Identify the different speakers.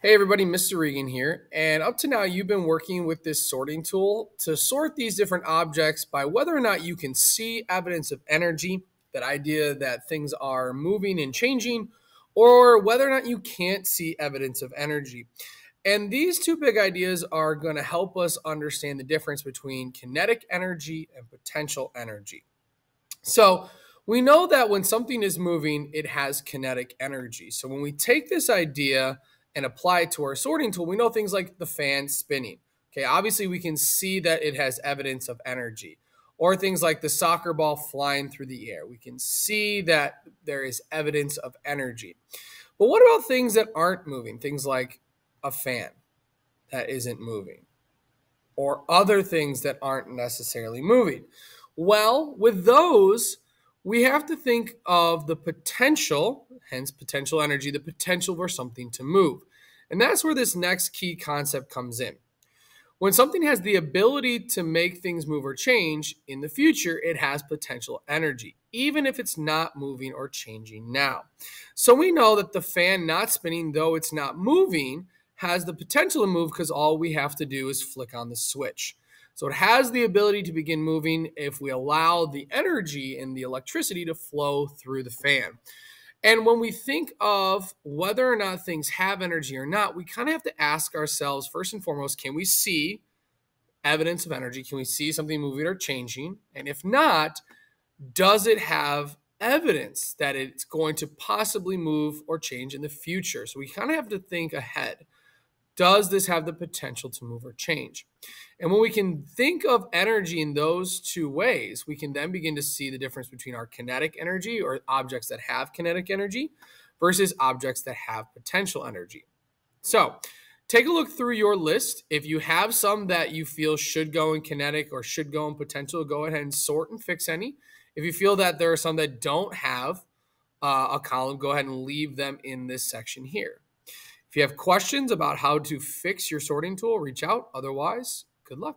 Speaker 1: Hey everybody, Mr. Regan here. And up to now, you've been working with this sorting tool to sort these different objects by whether or not you can see evidence of energy, that idea that things are moving and changing, or whether or not you can't see evidence of energy. And these two big ideas are going to help us understand the difference between kinetic energy and potential energy. So we know that when something is moving, it has kinetic energy. So when we take this idea and apply it to our sorting tool, we know things like the fan spinning. Okay, obviously we can see that it has evidence of energy. Or things like the soccer ball flying through the air. We can see that there is evidence of energy. But what about things that aren't moving? Things like a fan that isn't moving, or other things that aren't necessarily moving. Well, with those, we have to think of the potential, hence potential energy, the potential for something to move. And that's where this next key concept comes in. When something has the ability to make things move or change in the future, it has potential energy, even if it's not moving or changing now. So we know that the fan not spinning, though it's not moving, has the potential to move because all we have to do is flick on the switch. So it has the ability to begin moving if we allow the energy and the electricity to flow through the fan. And when we think of whether or not things have energy or not, we kind of have to ask ourselves, first and foremost, can we see evidence of energy? Can we see something moving or changing? And if not, does it have evidence that it's going to possibly move or change in the future? So we kind of have to think ahead. Does this have the potential to move or change? And when we can think of energy in those two ways, we can then begin to see the difference between our kinetic energy, or objects that have kinetic energy, versus objects that have potential energy. So take a look through your list. If you have some that you feel should go in kinetic or should go in potential, go ahead and sort and fix any. If you feel that there are some that don't have a column, go ahead and leave them in this section here. If you have questions about how to fix your sorting tool, reach out. Otherwise, good luck.